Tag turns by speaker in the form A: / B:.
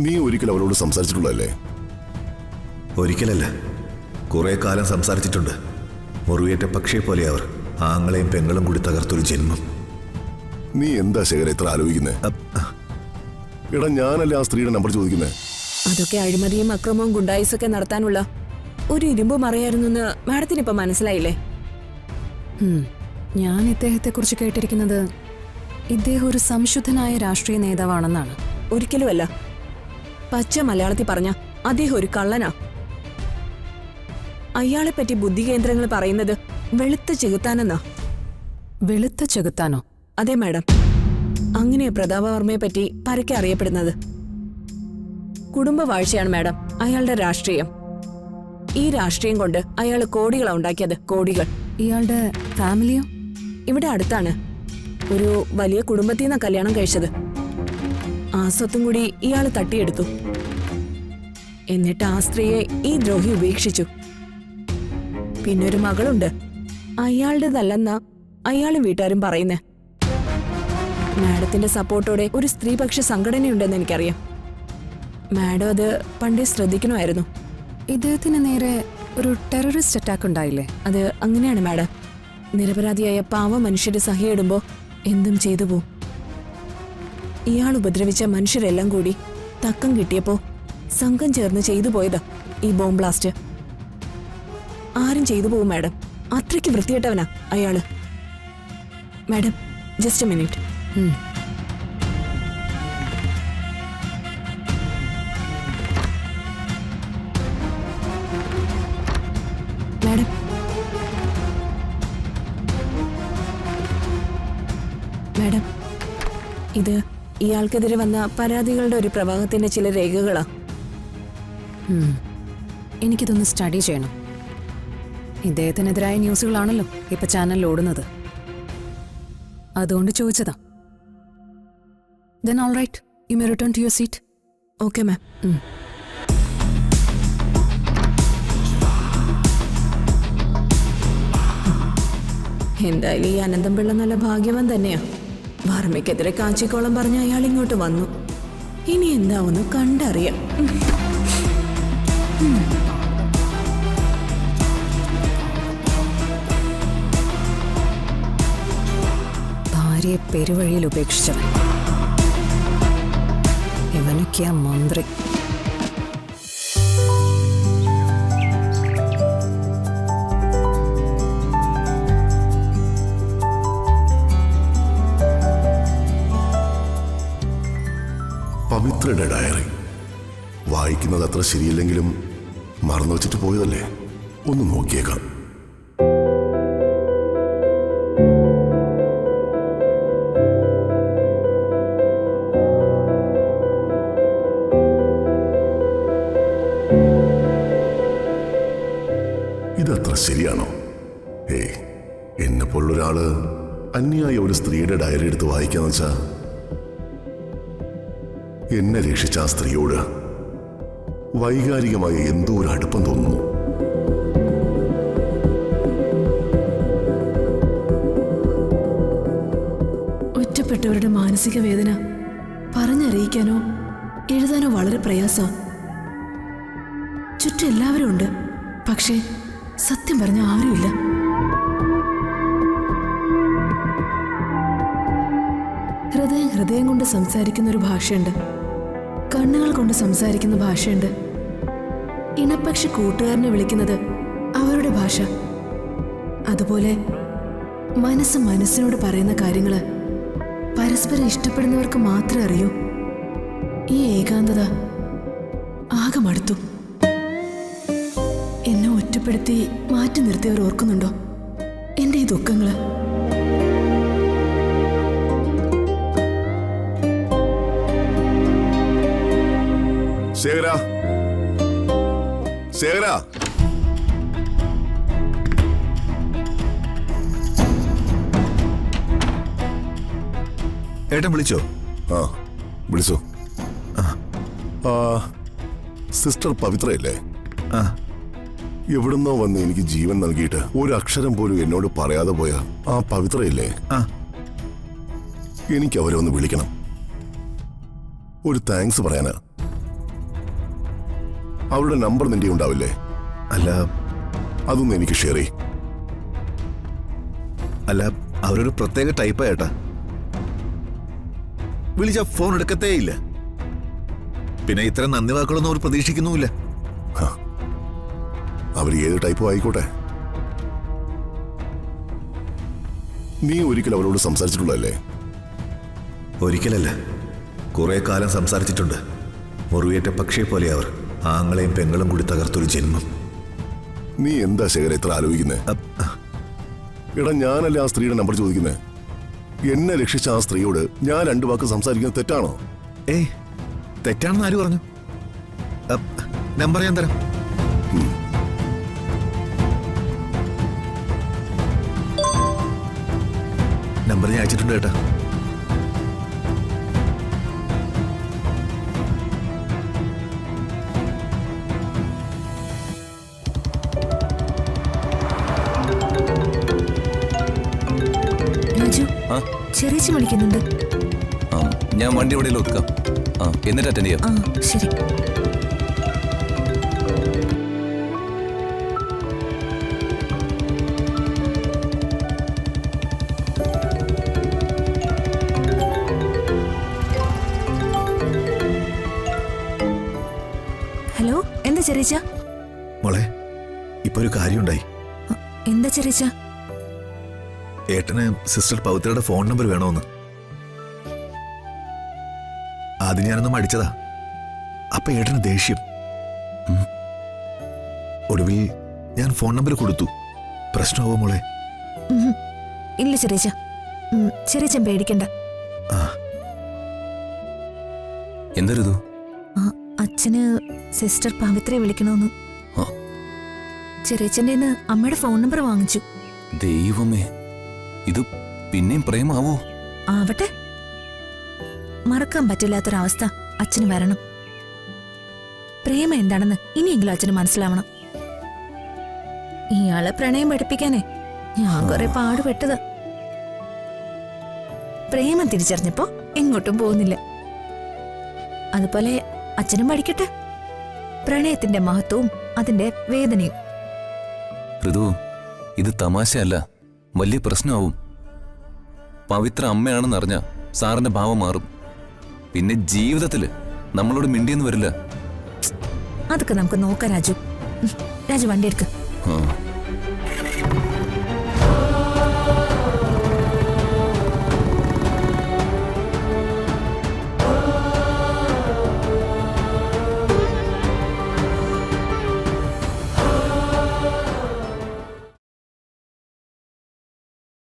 A: നീ ഒരിക്കൽ അവരോട് സംസാരിച്ചിട്ടുള്ളതല്ലേ?
B: ഒരിക്കലല്ല, കുറെ കാലം സംസാരിച്ചിട്ടുണ്ട്. മുറിവേറ്റ പക്ഷിയെ പോലെ അവർ ആങ്ങളെയും പെങ്ങളും കൂടി തകർത്തൊരു ജന്മം.
A: നീ എന്താ ശേഖര ഇത്ര ആലോചിക്കുന്നേ? എടാ, ഞാനല്ലേ ആ സ്ത്രീയുടെ നമ്പർ ചോദിക്കുന്നേ.
C: അതൊക്കെ അഴിമതിയും അക്രമവും ഗുണ്ടായിസൊക്കെ നടത്താനുള്ള ഒരു ഇരുമ്പ് മറയായിരുന്നെന്ന് മാഡത്തിന് ഇപ്പൊ മനസ്സിലായില്ലേ?
D: ഞാൻ ഇദ്ദേഹത്തെ കുറിച്ച് കേട്ടിരിക്കുന്നത് ഇദ്ദേഹം ഒരു സംശുദ്ധനായ രാഷ്ട്രീയ നേതാവാണെന്നാണ്.
C: ഒരിക്കലുമല്ല. പച്ച മലയാളത്തിൽ പറഞ്ഞ അദ്ദേഹം ഒരു കള്ളനാ. അയാളെ പറ്റി ബുദ്ധികേന്ദ്രങ്ങൾ പറയുന്നത് വെളുത്ത ചെകുത്താനെന്നാ.
D: വെളുത്ത ചെകുത്താനോ?
C: അതെ മാഡം, അങ്ങനെ പ്രതാപവർമ്മയെ പറ്റി പരക്കെ അറിയപ്പെടുന്നത്. കുടുംബവാഴ്ചയാണ് മാഡം അയാളുടെ രാഷ്ട്രീയം. ഈ രാഷ്ട്രീയം കൊണ്ട് അയാൾ കോടികളാ ഉണ്ടാക്കിയത്, കോടികൾ.
D: ഇയാളുടെ ഫാമിലിയോ?
C: ഇവിടെ അടുത്താണ്. ഒരു വലിയ കുടുംബത്തിൽ നിന്നാ കല്യാണം കഴിച്ചത്. ആ സ്വത്തും കൂടി ഇയാൾ തട്ടിയെടുത്തു. എന്നിട്ട് ആ സ്ത്രീയെ ഈ ദ്രോഹി ഉപേക്ഷിച്ചു. പിന്നൊരു മകളുണ്ട്, അയാളുടേതല്ലെന്നാ അയാളും വീട്ടുകാരും പറയുന്നേ. മാഡത്തിന്റെ സപ്പോർട്ടോടെ ഒരു സ്ത്രീപക്ഷ സംഘടനയുണ്ടെന്ന് എനിക്കറിയാം. മാഡം അത് പണ്ടേ ശ്രദ്ധിക്കണമായിരുന്നു.
D: ഇദ്ദേഹത്തിന് നേരെ ഒരു ടെററിസ്റ്റ് അറ്റാക്ക് ഉണ്ടായില്ലേ?
C: അത് അങ്ങനെയാണ് മാഡം. നിരപരാധിയായ പാവ മനുഷ്യര് സഹിയിടുമ്പോ എന്തും ചെയ്തു പോവും. ഇയാൾ ഉപദ്രവിച്ച മനുഷ്യരെല്ലാം കൂടി തക്കം കിട്ടിയപ്പോ സംഘം ചേർന്ന് ചെയ്തു പോയതാ ഈ ബോംബ് ബ്ലാസ്റ്റ്. ആരും ചെയ്തു പോവും മാഡം. അത്രയ്ക്ക് വൃത്തികെട്ടവനാ അയാള്. Madam, just A minute. Madam, madam, ഇത് ഇയാൾക്കെതിരെ വന്ന പരാതികളുടെ ഒരു പ്രവാഹത്തിന്റെ ചില രേഖകളാ.
D: എനിക്കിതൊന്ന് സ്റ്റഡി ചെയ്യണം. ഇദ്ദേഹത്തിനെതിരായ ന്യൂസുകളാണല്ലോ ഇപ്പൊ ചാനലിൽ ഓടുന്നത്. അതുകൊണ്ട് ചോദിച്ചതാ. Then all right, you may return to your seat.
C: Okay ma'am. എന്തായാലും ഈ അനന്തംപിള്ള നല്ല ഭാഗ്യവാൻ തന്നെയാ. വർമ്മയ്ക്കെതിരെ കാച്ചിക്കോളം പറഞ്ഞ അയാൾ ഇങ്ങോട്ട് വന്നു. ഇനി എന്താവുന്നു കണ്ടറിയാം.
D: ഭാര്യയെ പെരുവഴിയിൽ ഉപേക്ഷിച്ചവൻ ഇവനൊക്കെയാ മന്ത്രി.
A: പവിത്രയുടെ ഡയറി വായിക്കുന്നത് അത്ര ശരിയല്ലെങ്കിലും മറന്നു വച്ചിട്ട് പോയതല്ലേ, ഒന്ന് നോക്കിയേക്കാം. ഇതത്ര ശരിയാണോ? എന്നെപ്പോലുള്ളൊരാള് അന്യായ ഒരു സ്ത്രീയുടെ ഡയറി എടുത്ത് വായിക്കാന്ന് വെച്ചാ, എന്നെ രക്ഷിച്ച ആ സ്ത്രീയോട് വൈകാരികമായ എന്തോ ഒരു അടുപ്പം തോന്നുന്നു.
C: ഒറ്റപ്പെട്ടവരുടെ മാനസിക വേദന പറഞ്ഞറിയിക്കാനോ എഴുതാനോ വളരെ പ്രയാസം. ചുറ്റും എല്ലാവരും ഉണ്ട്, പക്ഷേ സത്യം പറഞ്ഞ ആരുമില്ല. ഹൃദയം കൊണ്ട് സംസാരിക്കുന്ന ഒരു ഭാഷയുണ്ട്, കണ്ണുകൾ കൊണ്ട് സംസാരിക്കുന്ന ഭാഷയുണ്ട്. ഇണപക്ഷി കൂട്ടുകാരനെ വിളിക്കുന്നത് അവരുടെ ഭാഷ. അതുപോലെ മനസ്സിനോട് പറയുന്ന കാര്യങ്ങള് പരസ്പരം ഇഷ്ടപ്പെടുന്നവർക്ക് മാത്രമേ അറിയൂ. ഈ ഏകാന്തത ആകെ മടുത്തു. എന്നെ ഒറ്റപ്പെടുത്തി മാറ്റി നിർത്തിയവർ ഓർക്കുന്നുണ്ടോ എന്റെ ഈ ദുഃഖങ്ങള്?
A: ശേഖര, ശേഖര,
B: ഏട്ടൻ വിളിച്ചോ?
A: ആ വിളിച്ചു. സിസ്റ്റർ പവിത്രയല്ലേ? എവിടുന്നോ വന്ന് എനിക്ക് ജീവൻ നൽകിയിട്ട് ഒരു അക്ഷരം പോലും എന്നോട് പറയാതെ പോയ ആ പവിത്രയല്ലേ? എനിക്ക് അവരെ ഒന്ന് വിളിക്കണം, ഒരു താങ്ക്സ് പറയാനാ. അവരുടെ നമ്പർ നിന്റെ ഉണ്ടാവില്ലേ?
B: അല്ല
A: അതൊന്നും എനിക്ക് ഷെയർ ചെയ്.
B: അല്ല അവരൊരു പ്രത്യേക ടൈപ്പാ ഏട്ടാ. വിളിച്ച ഫോൺ എടുക്കത്തേ ഇല്ല. പിന്നെ ഇത്തരം നന്ദി വാക്കുകളൊന്നും അവർ പ്രതീക്ഷിക്കുന്നുമില്ല.
A: അവർ ഏത് ടൈപ്പും ആയിക്കോട്ടെ. നീ ഒരിക്കൽ അവരോട് സംസാരിച്ചിട്ടുള്ളതല്ലേ?
B: ഒരിക്കലല്ല, കുറെ കാലം സംസാരിച്ചിട്ടുണ്ട്. മുറിവേറ്റ പക്ഷിയെ പോലെ അവർ ആങ്ങളെയും പെങ്ങളും കൂടി തകർത്തൊരു ജന്മം.
A: നീ എന്താ ശേഖര ഇത്ര ആലോചിക്കുന്നേ? എടാ, ഞാനല്ലേ ആ സ്ത്രീയുടെ നമ്പർ ചോദിക്കുന്നേ. എന്നെ രക്ഷിച്ച ആ സ്ത്രീയോട് ഞാൻ 2 വാക്ക് സംസാരിക്കുന്നത് തെറ്റാണോ?
B: ഏയ്, തെറ്റാണെന്ന് ആര് പറഞ്ഞു? നമ്പർ ഞാൻ തരാം. നമ്പർ ഞാൻ അയച്ചിട്ടുണ്ട് കേട്ടാ.
D: രാജു, ചെറിയ വിളിക്കുന്നുണ്ട്.
E: ഞാൻ വണ്ടി എവിടെയെങ്കിലും ഒതുക്കാം. എന്നിട്ട് അറ്റൻഡ് ചെയ്യാം.
D: ശരി. ഹലോ, എന്താ ചെറിയ?
B: മോളെ, ഇപ്പൊ ഒരു കാര്യമുണ്ടായി.
D: എന്താ ചെറിയ?
B: ഏട്ടന് സിസ്റ്റർ പവിത്രയുടെ ഫോൺ നമ്പർ വേണമെന്ന്. ആദ്യം ഞാനൊന്ന് മടിച്ചതാ. അപ്പൊ ഏട്ടന് ദേഷ്യം. ഒടുവിൽ ഞാൻ ഫോൺ നമ്പർ കൊടുത്തു. പ്രശ്നമാവോ മോളെ?
D: ഇല്ല ചെറിയ, ചെറിയ പേടിക്കണ്ട.
E: എന്തൊരിതു?
D: അച്ഛന് സിസ്റ്റർ പവിത്രയെ വിളിക്കണമെന്ന്. ചെറിയച്ഛൻ്റെ അമ്മയുടെ ഫോൺ നമ്പർ വാങ്ങിച്ചു.
E: ദൈവമേ, ഇത് പിന്നെയും പ്രേമാവോ?
D: ആവട്ടെ, മറക്കാൻ പറ്റില്ലാത്തൊരവസ്ഥ അച്ഛന് വരണം. പ്രേമം എന്താണെന്ന് ഇനിയെങ്കിലും അച്ഛന് മനസ്സിലാവണം. ഇയാളെ പ്രണയം പഠിപ്പിക്കാനേ ഞാൻ കുറെ പാടുപെട്ടത്. പ്രേമം തിരിച്ചറിഞ്ഞപ്പോ എങ്ങോട്ടും പോകുന്നില്ല. അതുപോലെ അച്ഛനും പഠിക്കട്ടെ പ്രണയത്തിന്റെ മഹത്വവും അതിന്റെ വേദനയും.
E: ഋതു, ഇത് തമാശയല്ല, വലിയ പ്രശ്നമാവും. പവിത്ര അമ്മയാണെന്ന് അറിഞ്ഞ സാറിന്റെ ഭാവം മാറും. പിന്നെ ജീവിതത്തില് നമ്മളോട് മിണ്ടിയെന്ന് വരില്ല.
D: അതൊക്കെ നമുക്ക് നോക്കാം രാജു. രാജു വണ്ടി എടുക്ക്.